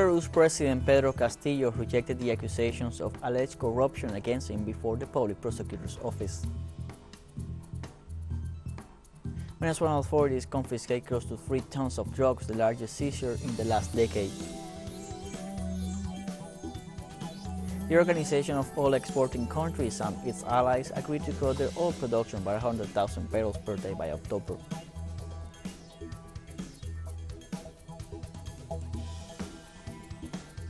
Peru's President Pedro Castillo rejected the accusations of alleged corruption against him before the public prosecutor's office. Venezuelan authorities confiscated close to 3 tons of drugs, the largest seizure in the last decade. The Organization of Oil Exporting Countries and its allies agreed to grow their oil production by 100,000 barrels per day by October.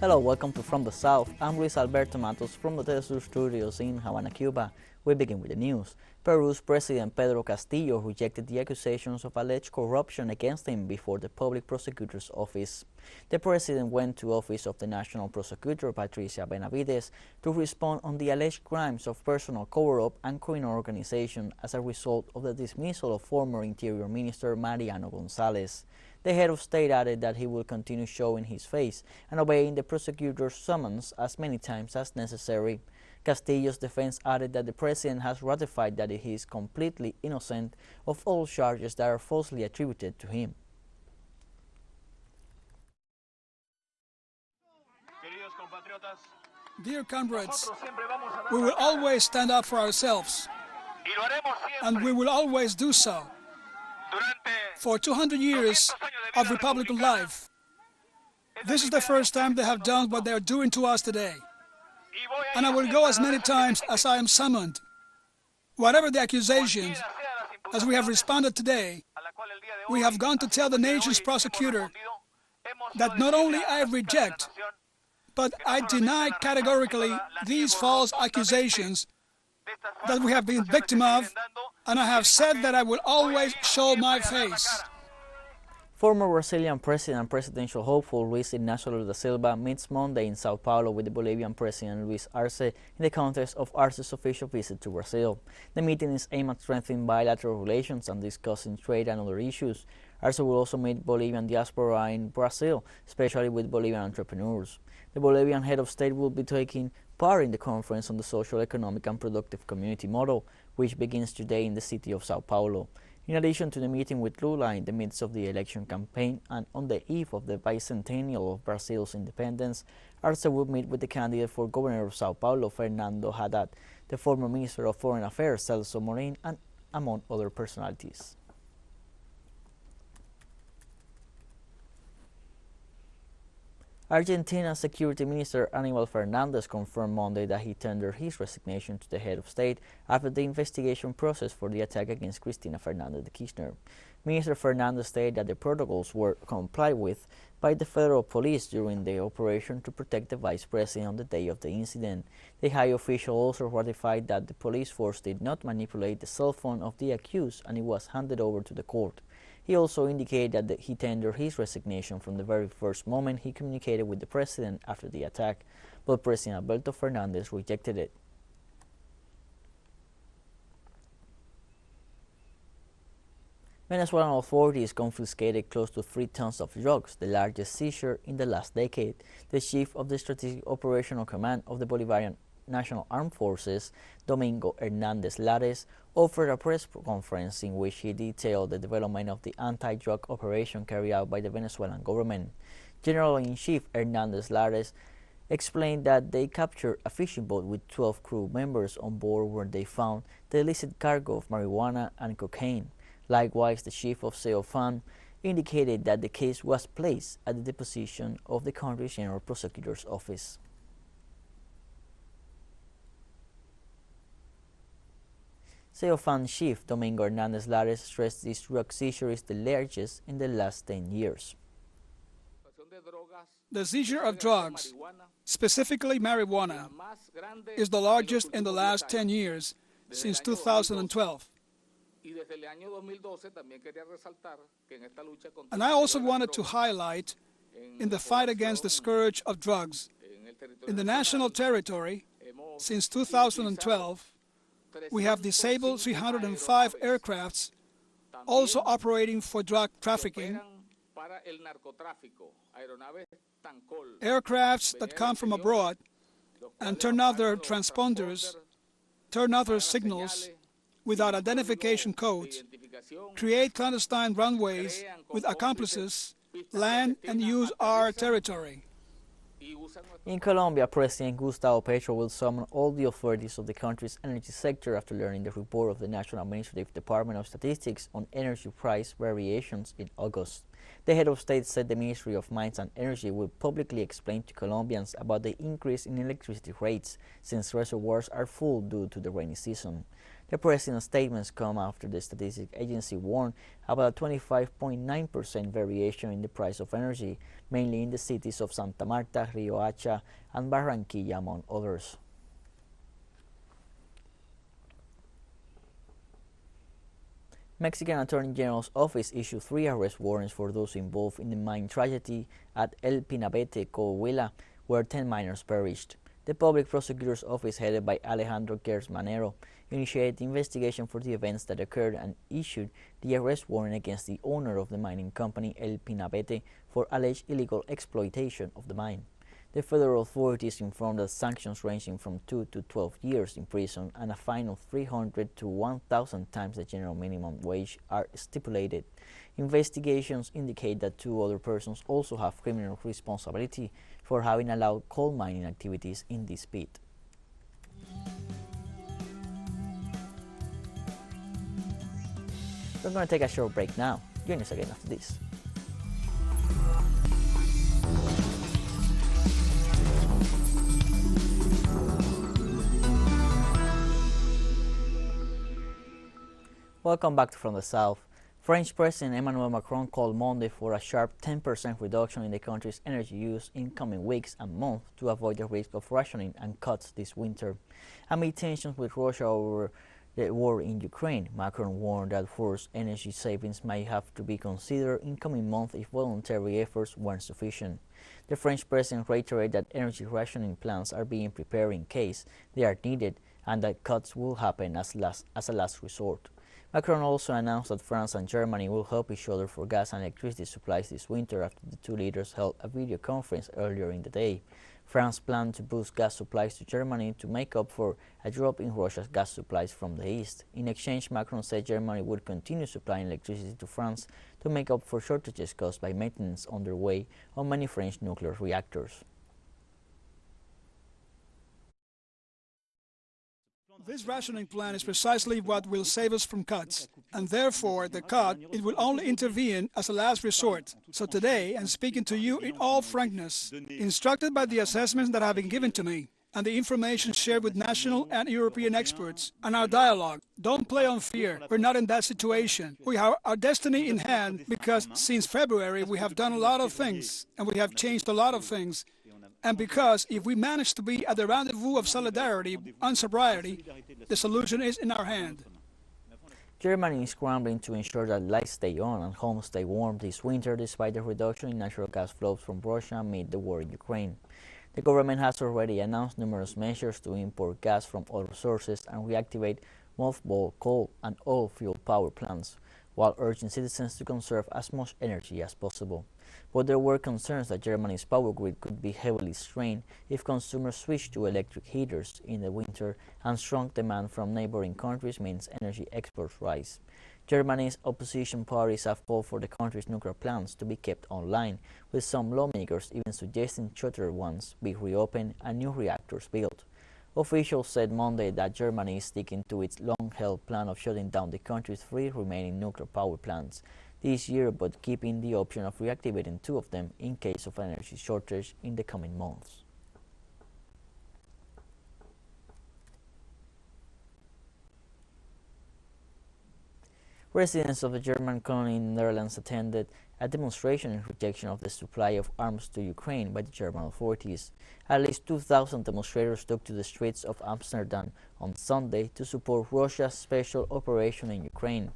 Hello, welcome to From the South. I'm Luis Alberto Matos from the telesur studios in Havana, Cuba. We begin with the news. Peru's President Pedro Castillo rejected the accusations of alleged corruption against him before the public prosecutor's office. The president went to the office of the national prosecutor, Patricia Benavides, to respond on the alleged crimes of personal cover-up and criminal organization as a result of the dismissal of former Interior Minister Mariano Gonzalez. The head of state added that he will continue showing his face and obeying the prosecutor's summons as many times as necessary. Castillo's defense added that the president has ratified that he is completely innocent of all charges that are falsely attributed to him. Dear comrades, we will always stand up for ourselves, and we will always do so. For 200 years of Republican life, this is the first time they have done what they are doing to us today. And I will go as many times as I am summoned. Whatever the accusations, as we have responded today, we have gone to tell the nation's prosecutor that not only I reject, but I deny categorically these false accusations that we have been victim of, and I have said that I will always show my face. Former Brazilian president and presidential hopeful Luis Ignacio Lula da Silva meets Monday in Sao Paulo with the Bolivian president Luis Arce in the context of Arce's official visit to Brazil. The meeting is aimed at strengthening bilateral relations and discussing trade and other issues. Arce will also meet Bolivian diaspora in Brazil, especially with Bolivian entrepreneurs. The Bolivian head of state will be taking part in the conference on the social, economic and productive community model, which begins today in the city of Sao Paulo. In addition to the meeting with Lula in the midst of the election campaign and on the eve of the bicentennial of Brazil's independence, Arce will meet with the candidate for governor of Sao Paulo, Fernando Haddad, the former Minister of Foreign Affairs, Celso Morin, and among other personalities. Argentina's Security Minister Aníbal Fernández confirmed Monday that he tendered his resignation to the head of state after the investigation process for the attack against Cristina Fernández de Kirchner. Minister Fernández stated that the protocols were complied with by the federal police during the operation to protect the vice president on the day of the incident. The high official also ratified that the police force did not manipulate the cell phone of the accused and it was handed over to the court. He also indicated that he tendered his resignation from the very first moment he communicated with the president after the attack, but President Alberto Fernández rejected it. Venezuelan authorities confiscated close to 3 tons of drugs, the largest seizure in the last decade. The chief of the Strategic Operational Command of the Bolivarian National Armed Forces, Domingo Hernández Lares, offered a press conference in which he detailed the development of the anti-drug operation carried out by the Venezuelan government. General-in-Chief Hernández Lares explained that they captured a fishing boat with 12 crew members on board where they found the illicit cargo of marijuana and cocaine. Likewise, the chief of CEOFANB indicated that the case was placed at the deposition of the country's general prosecutor's office. CEOFANB chief Domingo Hernández Lares stressed this drug seizure is the largest in the last 10 years. The seizure of drugs, specifically marijuana, is the largest in the last 10 years, since 2012. And I also wanted to highlight, in the fight against the scourge of drugs, in the national territory, since 2012, we have disabled 305 aircrafts also operating for drug trafficking, aircrafts that come from abroad and turn out their transponders, turn out their signals without identification codes, create clandestine runways with accomplices, land and use our territory. In Colombia, President Gustavo Petro will summon all the authorities of the country's energy sector after learning the report of the National Administrative Department of Statistics on energy price variations in August. The head of state said the Ministry of Mines and Energy will publicly explain to Colombians about the increase in electricity rates since reservoirs are full due to the rainy season. The president's statements come after the statistics agency warned about a 25.9% variation in the price of energy, mainly in the cities of Santa Marta, Riohacha, and Barranquilla, among others. Mexican Attorney General's office issued 3 arrest warrants for those involved in the mine tragedy at El Pinabete, Coahuila, where 10 miners perished. The public prosecutor's office, headed by Alejandro Gers Manero, initiated the investigation for the events that occurred and issued the arrest warrant against the owner of the mining company El Pinabete for alleged illegal exploitation of the mine. The federal authorities informed that sanctions ranging from 2 to 12 years in prison and a fine of 300 to 1,000 times the general minimum wage are stipulated. Investigations indicate that 2 other persons also have criminal responsibility for having allowed coal mining activities in this pit. We're going to take a short break now. Join us again after this. Welcome back to From the South. French President Emmanuel Macron called Monday for a sharp 10% reduction in the country's energy use in coming weeks and months to avoid the risk of rationing and cuts this winter. Amid tensions with Russia over the war in Ukraine, Macron warned that forced energy savings might have to be considered in coming months if voluntary efforts weren't sufficient. The French president reiterated that energy rationing plans are being prepared in case they are needed and that cuts will happen as a last resort. Macron also announced that France and Germany will help each other for gas and electricity supplies this winter after the 2 leaders held a video conference earlier in the day. France planned to boost gas supplies to Germany to make up for a drop in Russia's gas supplies from the east. In exchange, Macron said Germany would continue supplying electricity to France to make up for shortages caused by maintenance underway on many French nuclear reactors. This rationing plan is precisely what will save us from cuts, and therefore the cut, it will only intervene as a last resort. So today, I'm speaking to you in all frankness, instructed by the assessments that have been given to me, and the information shared with national and European experts, and our dialogue. Don't play on fear. We're not in that situation. We have our destiny in hand because since February we have done a lot of things, and we have changed a lot of things. And because if we manage to be at the rendezvous of solidarity and sobriety, the solution is in our hand. Germany is scrambling to ensure that lights stay on and homes stay warm this winter despite the reduction in natural gas flows from Russia amid the war in Ukraine. The government has already announced numerous measures to import gas from other sources and reactivate mothballed coal and oil-fueled power plants, while urging citizens to conserve as much energy as possible. But there were concerns that Germany's power grid could be heavily strained if consumers switch to electric heaters in the winter, and strong demand from neighboring countries means energy exports rise. Germany's opposition parties have called for the country's nuclear plants to be kept online, with some lawmakers even suggesting shuttered ones be reopened and new reactors built. Officials said Monday that Germany is sticking to its long-held plan of shutting down the country's 3 remaining nuclear power plants this year, but keeping the option of reactivating 2 of them in case of an energy shortage in the coming months. Residents of the German colony in the Netherlands attended a demonstration in rejection of the supply of arms to Ukraine by the German authorities. At least 2,000 demonstrators took to the streets of Amsterdam on Sunday to support Russia's special operation in Ukraine.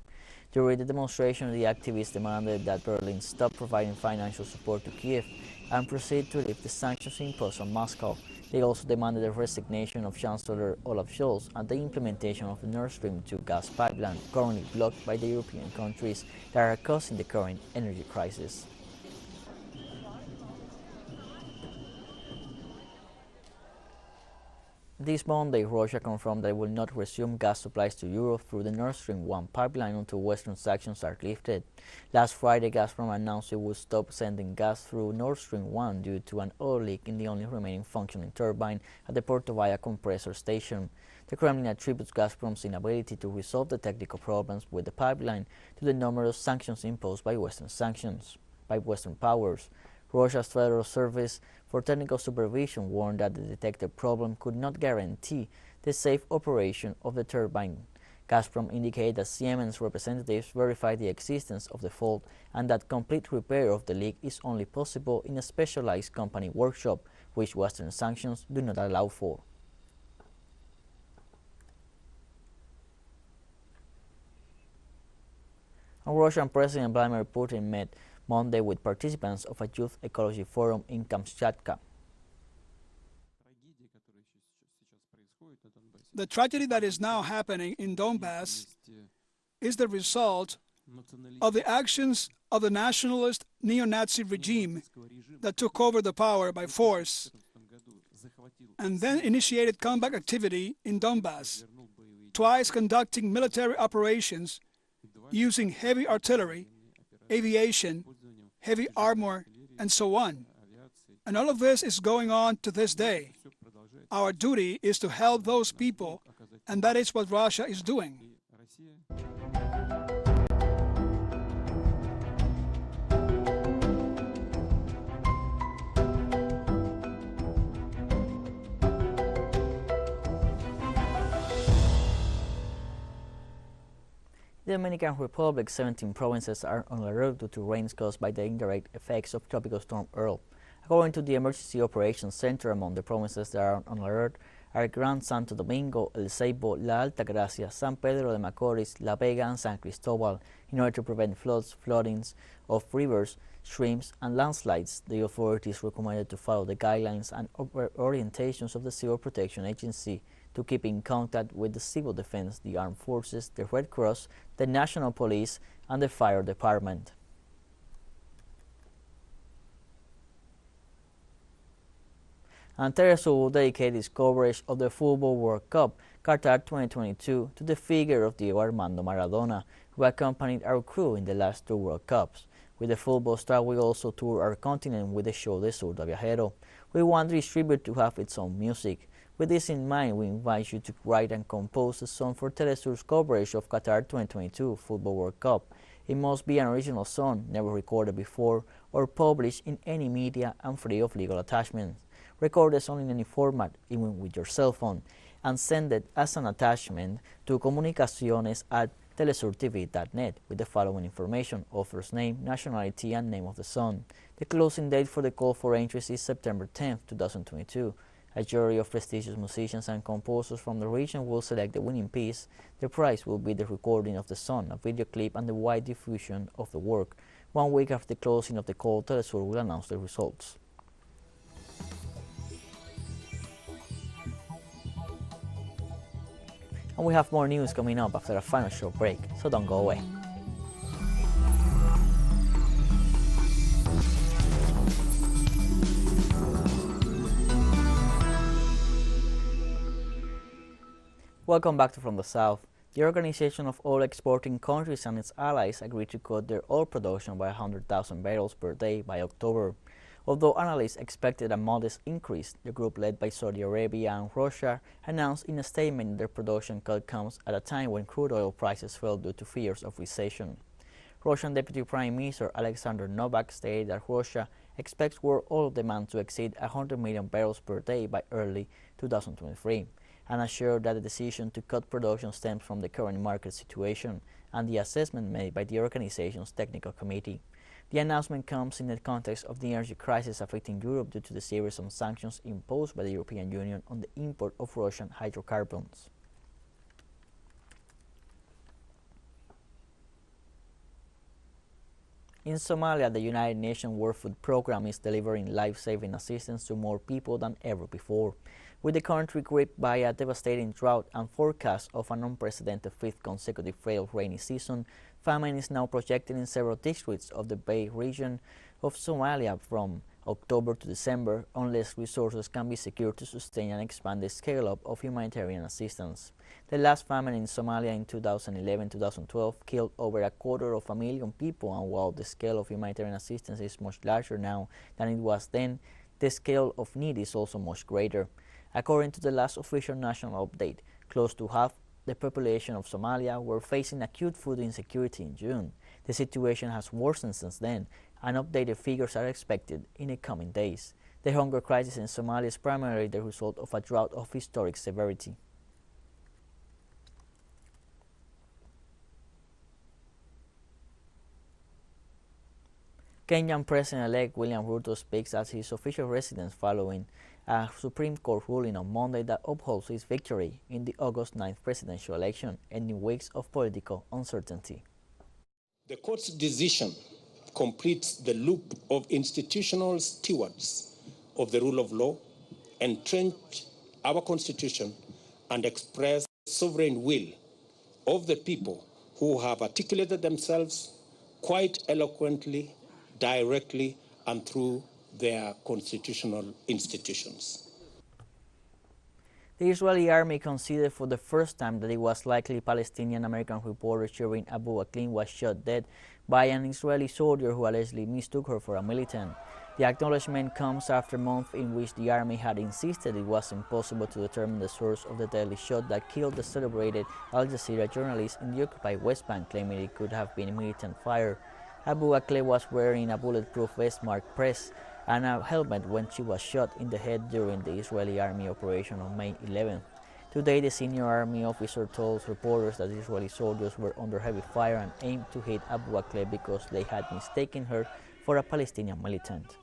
During the demonstration, the activists demanded that Berlin stop providing financial support to Kiev and proceed to lift the sanctions imposed on Moscow. They also demanded the resignation of Chancellor Olaf Scholz and the implementation of the Nord Stream 2 gas pipeline, currently blocked by the European countries that are causing the current energy crisis. This Monday, Russia confirmed that it will not resume gas supplies to Europe through the Nord Stream 1 pipeline until Western sanctions are lifted. Last Friday, Gazprom announced it would stop sending gas through Nord Stream 1 due to an oil leak in the only remaining functioning turbine at the Portovaya compressor station. The Kremlin attributes Gazprom's inability to resolve the technical problems with the pipeline to the numerous sanctions imposed by Western powers. Russia's Federal Service for Technical Supervision warned that the detected problem could not guarantee the safe operation of the turbine. Gazprom indicated that Siemens representatives verified the existence of the fault and that complete repair of the leak is only possible in a specialized company workshop, which Western sanctions do not allow for. And Russian President Vladimir Putin met Monday with participants of a youth ecology forum in Kamchatka. The tragedy that is now happening in Donbass is the result of the actions of the nationalist neo-Nazi regime that took over the power by force and then initiated combat activity in Donbass, twice conducting military operations using heavy artillery, aviation, heavy armor, and so on. And all of this is going on to this day. Our duty is to help those people, and that is what Russia is doing. In the Dominican Republic, 17 provinces are on alert due to rains caused by the indirect effects of Tropical Storm Earl. According to the Emergency Operations Center, among the provinces that are on alert are Gran Santo Domingo, El Ceibo, La Altagracia, San Pedro de Macorís, La Vega, and San Cristobal. In order to prevent floodings of rivers, streams, and landslides, the authorities recommended to follow the guidelines and orientations of the Civil Protection Agency, to keep in contact with the Civil Defense, the Armed Forces, the Red Cross, the National Police, and the Fire Department. And telesur will dedicate its coverage of the Football World Cup Qatar 2022 to the figure of Diego Armando Maradona, who accompanied our crew in the last two World Cups. With the football star, we also tour our continent with the show De Sur de Viajero. We want this tribute to have its own music. With this in mind, we invite you to write and compose a song for telesur's coverage of Qatar 2022 Football World Cup. It must be an original song, never recorded before or published in any media and free of legal attachments. Record the song in any format, even with your cell phone, and send it as an attachment to comunicaciones@telesurtv.net with the following information: author's name, nationality, and name of the song. The closing date for the call for entries is September 10, 2022. A jury of prestigious musicians and composers from the region will select the winning piece. The prize will be the recording of the song, a video clip, and the wide diffusion of the work. 1 week after the closing of the call, telesur will announce the results. And we have more news coming up after a final short break, so don't go away. Welcome back to From the South. The Organization of Oil Exporting Countries and its allies agreed to cut their oil production by 100,000 barrels per day by October. Although analysts expected a modest increase, the group led by Saudi Arabia and Russia announced in a statement that their production cut comes at a time when crude oil prices fell due to fears of recession. Russian Deputy Prime Minister Alexander Novak stated that Russia expects world oil demand to exceed 100 million barrels per day by early 2023. And assured that the decision to cut production stems from the current market situation and the assessment made by the organization's technical committee. The announcement comes in the context of the energy crisis affecting Europe due to the series of sanctions imposed by the European Union on the import of Russian hydrocarbons. In Somalia, the United Nations World Food Programme is delivering life-saving assistance to more people than ever before. With the country gripped by a devastating drought and forecast of an unprecedented fifth consecutive failed rainy season, famine is now projected in several districts of the Bay region of Somalia, from October to December, unless resources can be secured to sustain and expand the scale-up of humanitarian assistance. The last famine in Somalia in 2011-2012 killed over 250,000 people, and while the scale of humanitarian assistance is much larger now than it was then, the scale of need is also much greater. According to the last official national update, close to half the population of Somalia were facing acute food insecurity in June. The situation has worsened since then, and updated figures are expected in the coming days. The hunger crisis in Somalia is primarily the result of a drought of historic severity. Kenyan President-elect William Ruto speaks at his official residence following a Supreme Court ruling on Monday that upholds his victory in the August 9th presidential election, ending weeks of political uncertainty. The court's decision completes the loop of institutional stewards of the rule of law, entrench our Constitution, and express the sovereign will of the people who have articulated themselves quite eloquently, directly, and through their constitutional institutions. The Israeli army considered for the first time that it was likely Palestinian-American reporter Shireen Abu Akleh was shot dead by an Israeli soldier who allegedly mistook her for a militant. The acknowledgement comes after months in which the army had insisted it was impossible to determine the source of the deadly shot that killed the celebrated Al Jazeera journalist in the occupied West Bank, claiming it could have been militant fire. Abu Akleh was wearing a bulletproof vest marked "Press" and a helmet when she was shot in the head during the Israeli army operation on May 11th. Today, the senior army officer told reporters that Israeli soldiers were under heavy fire and aimed to hit Abu Akleh because they had mistaken her for a Palestinian militant.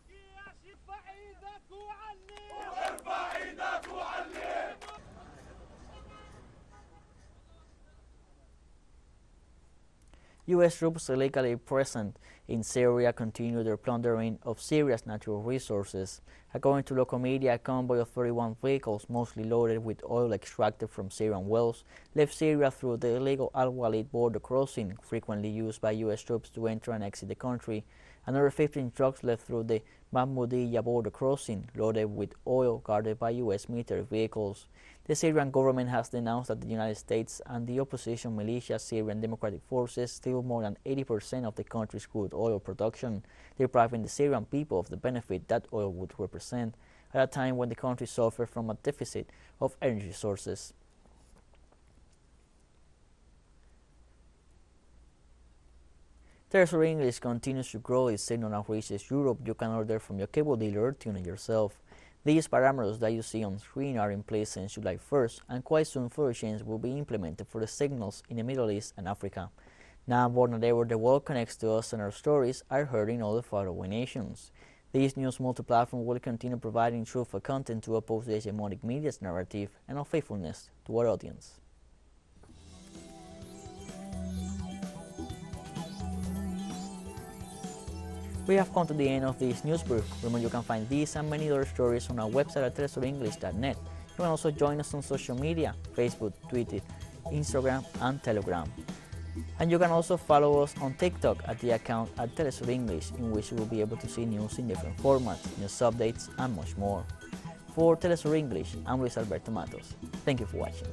U.S. troops illegally present in Syria continue their plundering of Syria's natural resources. According to local media, a convoy of 31 vehicles, mostly loaded with oil extracted from Syrian wells, left Syria through the illegal Al-Walid border crossing, frequently used by U.S. troops to enter and exit the country. Another 15 trucks left through the Mahmoudiyya border crossing, loaded with oil guarded by U.S. military vehicles. The Syrian government has denounced that the United States and the opposition militia Syrian Democratic Forces steal more than 80% of the country's crude oil production, depriving the Syrian people of the benefit that oil would represent, at a time when the country suffers from a deficit of energy sources. teleSUR English continues to grow its signal and reaches Europe. You can order from your cable dealer or tune it yourself. These parameters that you see on screen are in place since July 1st, and quite soon further changes will be implemented for the signals in the Middle East and Africa. Now more than ever, the world connects to us, and our stories are heard in all the faraway nations. This news multi-platform will continue providing truthful content to oppose the hegemonic media's narrative and of faithfulness to our audience. We have come to the end of this news brief. Remember, you can find these and many other stories on our website at telesurenglish.net. You can also join us on social media, Facebook, Twitter, Instagram, and Telegram. And you can also follow us on TikTok at the account at teleSUR English, in which you will be able to see news in different formats, news updates, and much more. For teleSUR English, I'm Luis Alberto Matos. Thank you for watching.